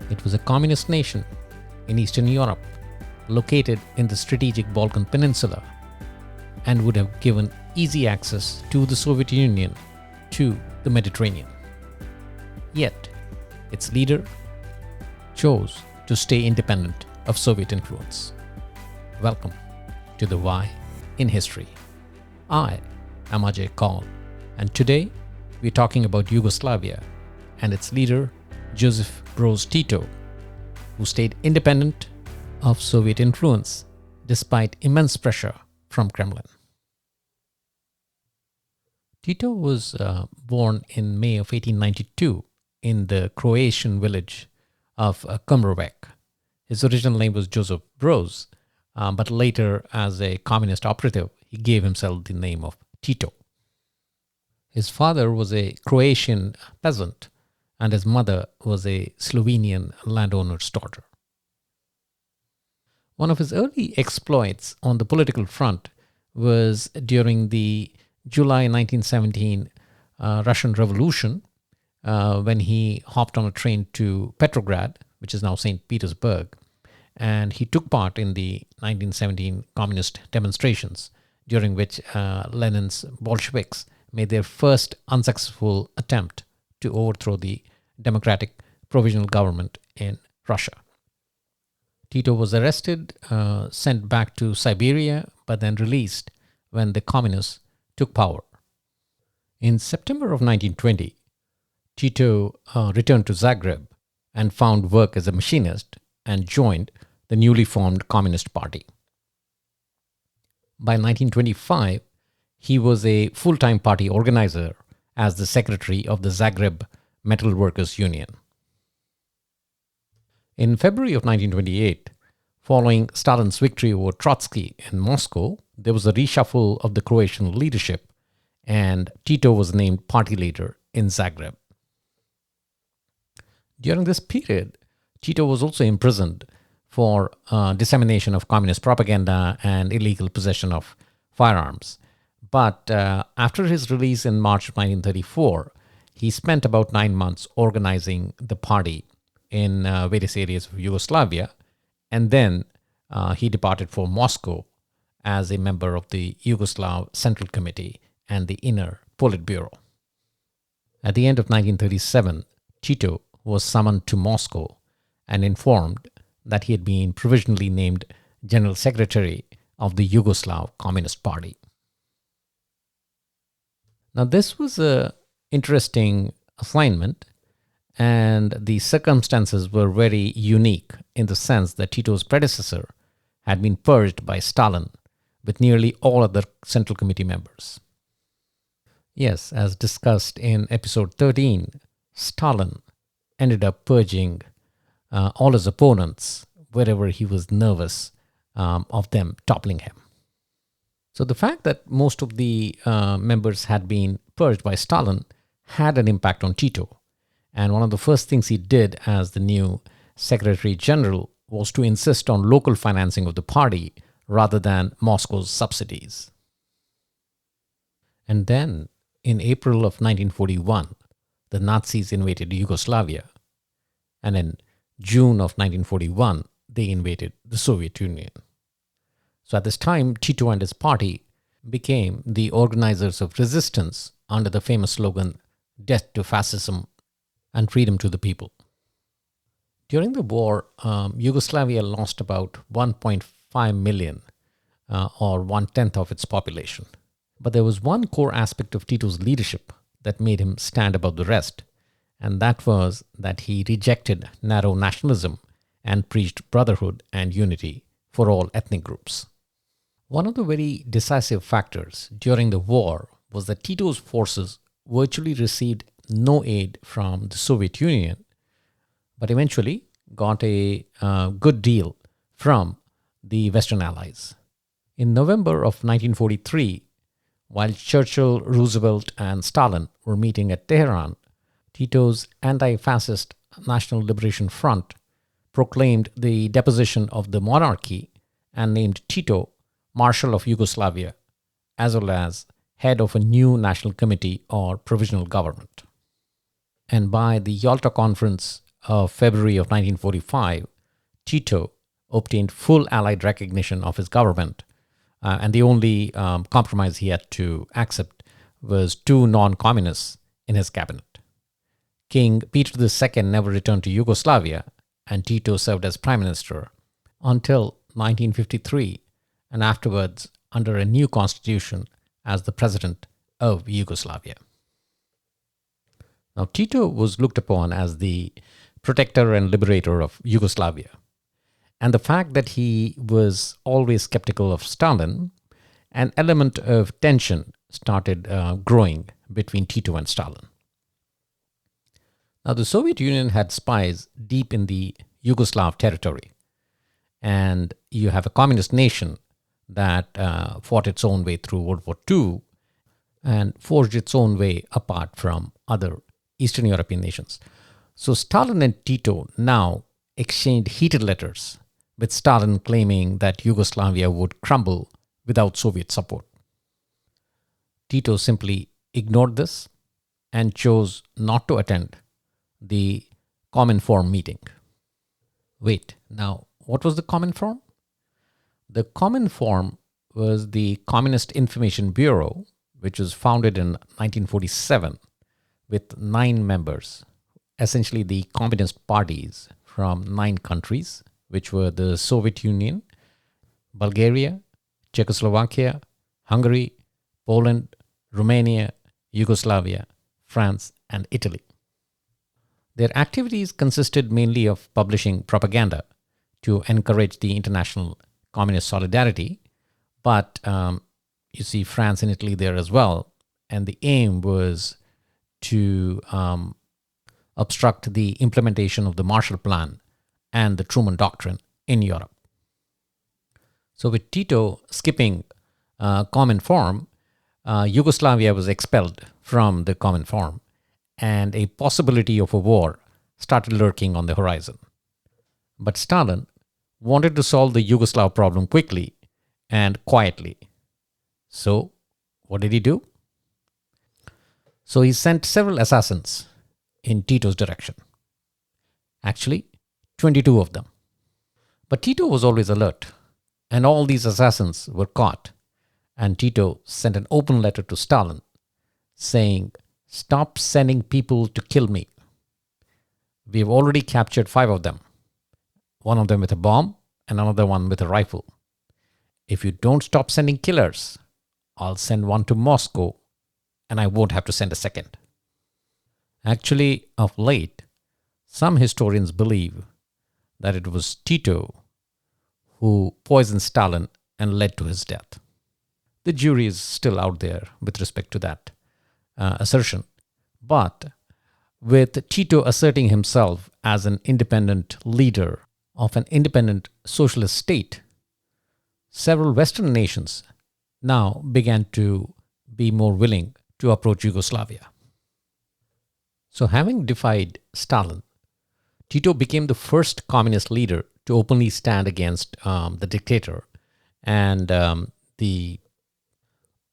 It was a communist nation in Eastern Europe, located in the strategic Balkan Peninsula, and would have given easy access to the Soviet Union to the Mediterranean. Yet, its leader chose to stay independent of Soviet influence. Welcome to the Why in History. I am Ajay Kaul, and today we're talking about Yugoslavia and its leader Josip Broz Tito, who stayed independent of Soviet influence despite immense pressure from Kremlin. Tito was born in May of 1892 in the Croatian village of Kumrovec. His original name was Josip Broz, but later, as a communist operative, he gave himself the name of Tito. His father was a Croatian peasant, and his mother was a Slovenian landowner's daughter. One of his early exploits on the political front was during the July 1917 Russian Revolution, when he hopped on a train to Petrograd, which is now St. Petersburg, and he took part in the 1917 communist demonstrations, during which Lenin's Bolsheviks made their first unsuccessful attempt to overthrow the democratic provisional government in Russia. Tito was arrested, sent back to Siberia, but then released when the communists took power. In September of 1920, Tito returned to Zagreb and found work as a machinist and joined the newly formed Communist Party. By 1925, he was a full-time party organizer as the secretary of the Zagreb Metal Workers Union. In February of 1928, following Stalin's victory over Trotsky in Moscow, there was a reshuffle of the Croatian leadership, and Tito was named party leader in Zagreb. During this period, Tito was also imprisoned for dissemination of communist propaganda and illegal possession of firearms. But after his release in March of 1934, he spent about 9 months organizing the party in various areas of Yugoslavia, and then he departed for Moscow as a member of the Yugoslav Central Committee and the Inner Politburo. At the end of 1937, Tito was summoned to Moscow and informed that he had been provisionally named General Secretary of the Yugoslav Communist Party. Now, this was an interesting assignment, and the circumstances were very unique in the sense that Tito's predecessor had been purged by Stalin with nearly all other Central Committee members. Yes, as discussed in episode 13, Stalin ended up purging all his opponents wherever he was nervous of them toppling him. So the fact that most of the members had been purged by Stalin had an impact on Tito. And one of the first things he did as the new Secretary General was to insist on local financing of the party rather than Moscow's subsidies. And then, in April of 1941, the Nazis invaded Yugoslavia. And in June of 1941, they invaded the Soviet Union. So at this time, Tito and his party became the organizers of resistance under the famous slogan, "Death to Fascism and Freedom to the People." During the war, Yugoslavia lost about 1.5 million, or 1/10 of its population. But there was one core aspect of Tito's leadership that made him stand above the rest, and that was that he rejected narrow nationalism and preached brotherhood and unity for all ethnic groups. One of the very decisive factors during the war was that Tito's forces virtually received no aid from the Soviet Union, but eventually got a good deal from the Western Allies. In November of 1943, while Churchill, Roosevelt, and Stalin were meeting at Tehran, Tito's anti-fascist National Liberation Front proclaimed the deposition of the monarchy and named Tito Marshal of Yugoslavia, as well as head of a new national committee or provisional government. And by the Yalta Conference of February of 1945, Tito obtained full Allied recognition of his government, and the only compromise he had to accept was two non-communists in his cabinet. King Peter II never returned to Yugoslavia, and Tito served as prime minister until 1953, and afterwards under a new constitution as the president of Yugoslavia. Now, Tito was looked upon as the protector and liberator of Yugoslavia. And the fact that he was always skeptical of Stalin, an element of tension started growing between Tito and Stalin. Now, the Soviet Union had spies deep in the Yugoslav territory. And you have a communist nation that fought its own way through World War II and forged its own way apart from other Eastern European nations. So Stalin and Tito now exchanged heated letters, with Stalin claiming that Yugoslavia would crumble without Soviet support. Tito simply ignored this and chose not to attend the Cominform meeting. Wait, now what was the Cominform? The Cominform was the Communist Information Bureau, which was founded in 1947 with 9 members, essentially the communist parties from 9 countries, which were the Soviet Union, Bulgaria, Czechoslovakia, Hungary, Poland, Romania, Yugoslavia, France, and Italy. Their activities consisted mainly of publishing propaganda to encourage the international communist solidarity, but you see France and Italy there as well, and the aim was to obstruct the implementation of the Marshall Plan and the Truman Doctrine in Europe. So with Tito skipping Cominform, Yugoslavia was expelled from the Cominform, and a possibility of a war started lurking on the horizon. But Stalin wanted to solve the Yugoslav problem quickly and quietly. So what did he do? So he sent several assassins in Tito's direction. Actually, 22 of them. But Tito was always alert, and all these assassins were caught, and Tito sent an open letter to Stalin saying, "Stop sending people to kill me. We have already captured 5 of them, one of them with a bomb and another one with a rifle. If you don't stop sending killers, I'll send one to Moscow and I won't have to send a second." Actually, of late, some historians believe that it was Tito who poisoned Stalin and led to his death. The jury is still out there with respect to that assertion. But with Tito asserting himself as an independent leader of an independent socialist state, several Western nations now began to be more willing to approach Yugoslavia. So having defied Stalin, Tito became the first communist leader to openly stand against the dictator and the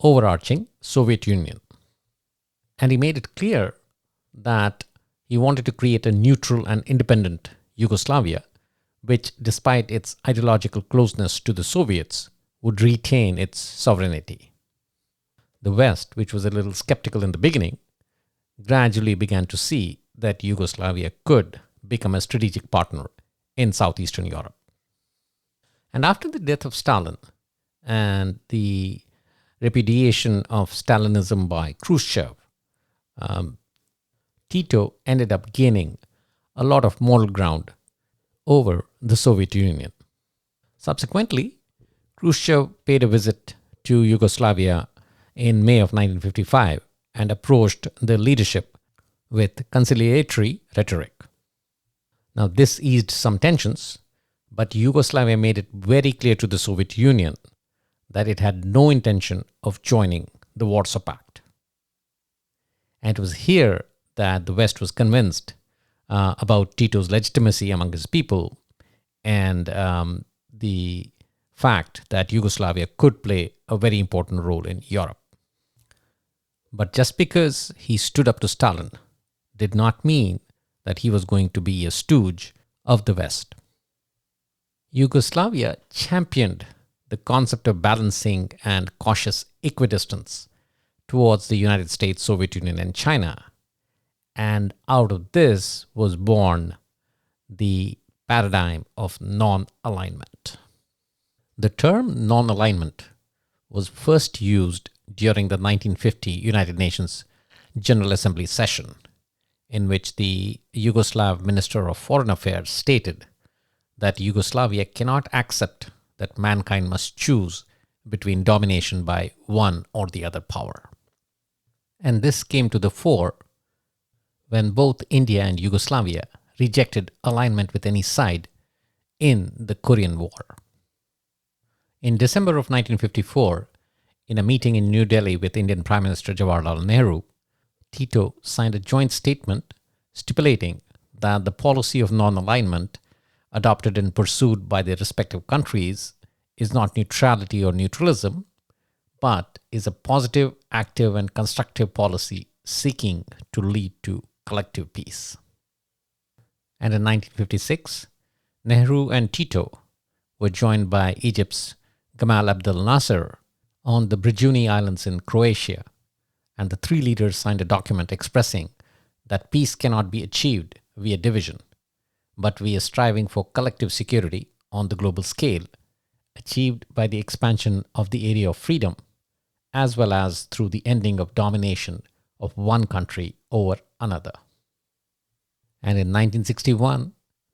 overarching Soviet Union. And he made it clear that he wanted to create a neutral and independent Yugoslavia, which, despite its ideological closeness to the Soviets, would retain its sovereignty. The West, which was a little skeptical in the beginning, gradually began to see that Yugoslavia could become a strategic partner in Southeastern Europe. And after the death of Stalin and the repudiation of Stalinism by Khrushchev, Tito ended up gaining a lot of moral ground over the Soviet Union. Subsequently, Khrushchev paid a visit to Yugoslavia in May of 1955 and approached the leadership with conciliatory rhetoric. Now, this eased some tensions, but Yugoslavia made it very clear to the Soviet Union that it had no intention of joining the Warsaw Pact. And it was here that the West was convinced about Tito's legitimacy among his people and the fact that Yugoslavia could play a very important role in Europe. But just because he stood up to Stalin did not mean that he was going to be a stooge of the West. Yugoslavia championed the concept of balancing and cautious equidistance towards the United States, Soviet Union, and China. And out of this was born the paradigm of non-alignment. The term non-alignment was first used during the 1950 United Nations General Assembly session, in which the Yugoslav Minister of Foreign Affairs stated that Yugoslavia cannot accept that mankind must choose between domination by one or the other power. And this came to the fore when both India and Yugoslavia rejected alignment with any side in the Korean War. In December of 1954, in a meeting in New Delhi with Indian Prime Minister Jawaharlal Nehru, Tito signed a joint statement stipulating that the policy of non-alignment adopted and pursued by their respective countries is not neutrality or neutralism, but is a positive, active, and constructive policy seeking to lead to collective peace. And in 1956, Nehru and Tito were joined by Egypt's Gamal Abdel Nasser on the Brijuni Islands in Croatia, and the three leaders signed a document expressing that peace cannot be achieved via division, but via striving for collective security on the global scale, achieved by the expansion of the area of freedom, as well as through the ending of domination of one country over another. And in 1961,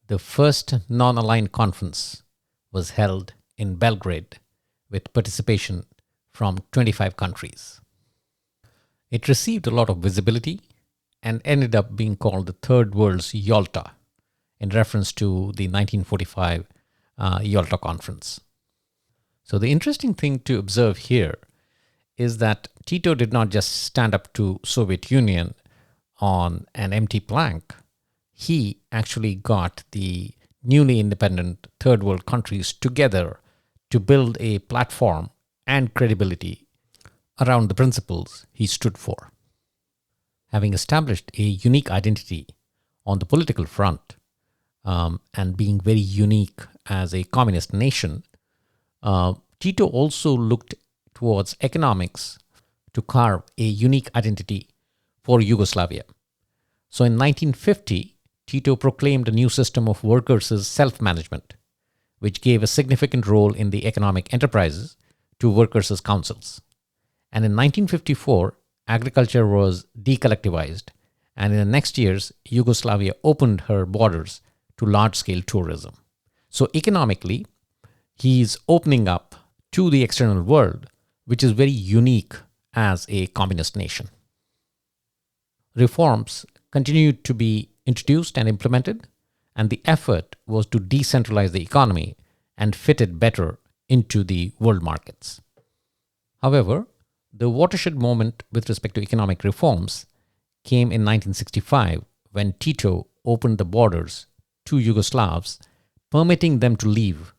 the first non-aligned conference was held in Belgrade with participation from 25 countries. It received a lot of visibility and ended up being called the Third World's Yalta, in reference to the 1945 Yalta Conference. So the interesting thing to observe here is that Tito did not just stand up to Soviet Union on an empty plank. He actually got the newly independent third world countries together to build a platform and credibility around the principles he stood for. Having established a unique identity on the political front, and being very unique as a communist nation, Tito also looked towards economics to carve a unique identity for Yugoslavia. So in 1950, Tito proclaimed a new system of workers' self-management, which gave a significant role in the economic enterprises to workers' councils. And in 1954, agriculture was decollectivized, and in the next years, Yugoslavia opened her borders to large-scale tourism. So economically, he's opening up to the external world, which is very unique as a communist nation. Reforms continued to be introduced and implemented, and the effort was to decentralize the economy and fit it better into the world markets. However, the watershed moment with respect to economic reforms came in 1965 when Tito opened the borders to Yugoslavs, permitting them to leave,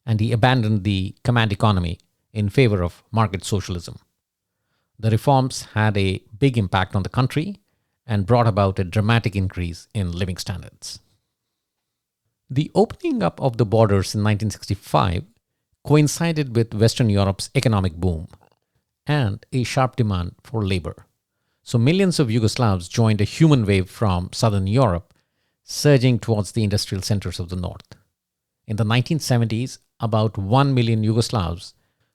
and he abandoned the command economy in favor of market socialism. The reforms had a big impact on the country and brought about a dramatic increase in living standards. The opening up of the borders in 1965 coincided with Western Europe's economic boom and a sharp demand for labor. So millions of Yugoslavs joined a human wave from Southern Europe, surging towards the industrial centers of the North. In the 1970s, about 1 million Yugoslavs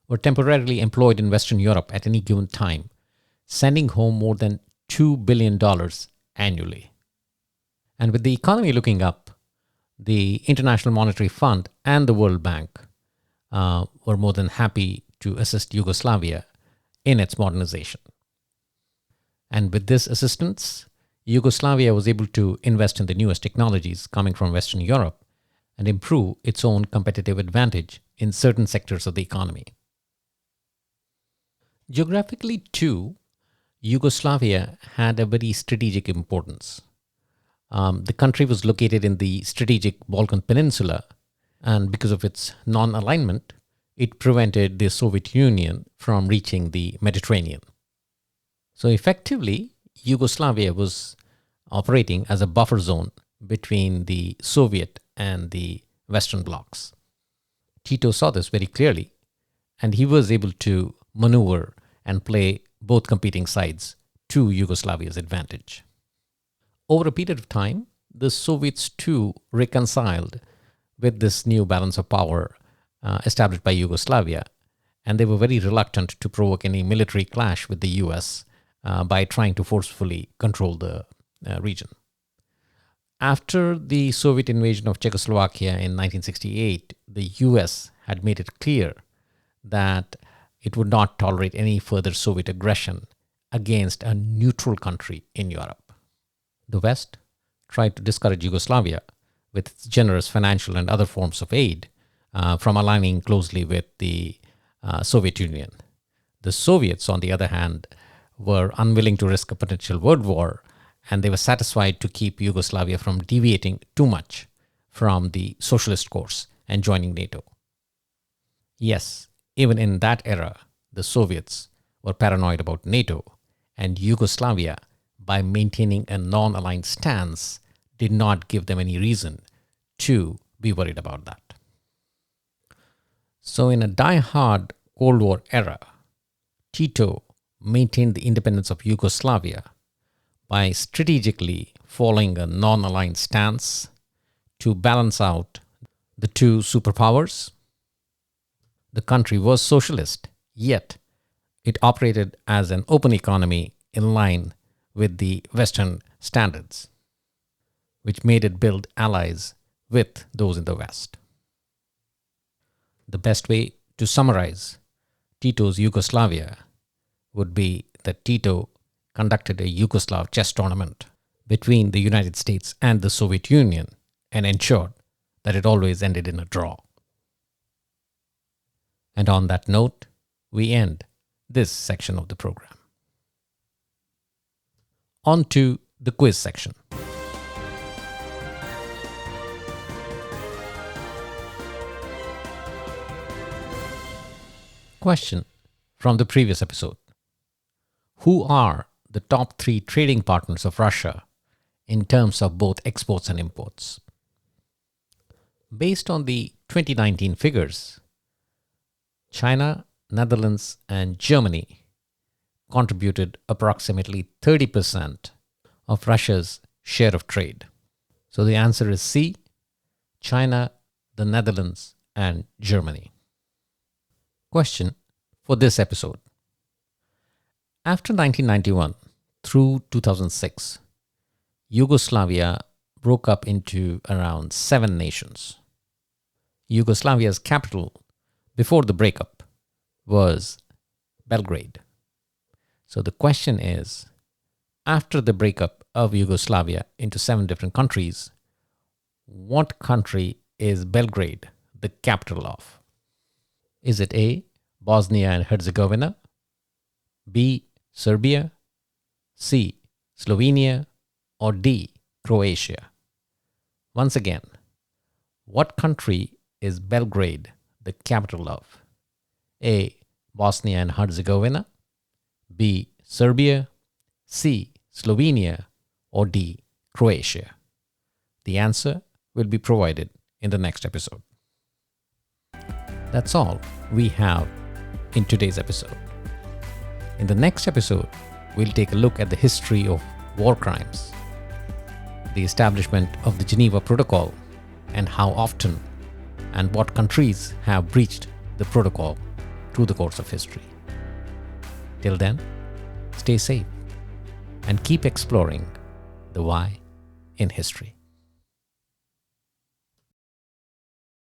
were temporarily employed in Western Europe at any given time, sending home more than $2 billion annually. And with the economy looking up, the International Monetary Fund and the World Bank were more than happy to assist Yugoslavia in its modernization. And with this assistance, Yugoslavia was able to invest in the newest technologies coming from Western Europe and improve its own competitive advantage in certain sectors of the economy. Geographically, too, Yugoslavia had a very strategic importance. The country was located in the strategic Balkan Peninsula, and because of its non-alignment, it prevented the Soviet Union from reaching the Mediterranean. So effectively, Yugoslavia was operating as a buffer zone between the Soviet and the Western blocs. Tito saw this very clearly, and he was able to maneuver and play both competing sides to Yugoslavia's advantage. Over a period of time, the Soviets too reconciled with this new balance of power established by Yugoslavia, and they were very reluctant to provoke any military clash with the US by trying to forcefully control the region. After the Soviet invasion of Czechoslovakia in 1968, the US had made it clear that it would not tolerate any further Soviet aggression against a neutral country in Europe. The West tried to discourage Yugoslavia with its generous financial and other forms of aid from aligning closely with the Soviet Union. The Soviets, on the other hand, were unwilling to risk a potential world war, and they were satisfied to keep Yugoslavia from deviating too much from the socialist course and joining NATO. Yes, even in that era, the Soviets were paranoid about NATO, and Yugoslavia, by maintaining a non-aligned stance, did not give them any reason to be worried about that. So in a die-hard Cold War era, Tito maintained the independence of Yugoslavia by strategically following a non-aligned stance to balance out the two superpowers. The country was socialist, yet it operated as an open economy in line with the Western standards, which made it build allies with those in the West. The best way to summarize Tito's Yugoslavia would be that Tito conducted a Yugoslav chess tournament between the United States and the Soviet Union and ensured that it always ended in a draw. And on that note, we end this section of the program. On to the quiz section. Question from the previous episode. Who are the top 3 trading partners of Russia in terms of both exports and imports? Based on the 2019 figures, China, Netherlands, and Germany contributed approximately 30% of Russia's share of trade. So the answer is C, China, the Netherlands, and Germany. Question for this episode. After 1991 through 2006, Yugoslavia broke up into around 7 nations. Yugoslavia's capital before the breakup was Belgrade. So the question is, after the breakup of Yugoslavia into 7 different countries, what country is Belgrade the capital of? Is it A, Bosnia and Herzegovina, B, Serbia, C, Slovenia, or D, Croatia? Once again, what country is Belgrade the capital of? A, Bosnia and Herzegovina, B, Serbia, C, Slovenia, or D, Croatia? The answer will be provided in the next episode. That's all we have in today's episode. In the next episode, we'll take a look at the history of war crimes, the establishment of the Geneva Protocol, and how often and what countries have breached the protocol through the course of history. Till then, stay safe and keep exploring the why in history.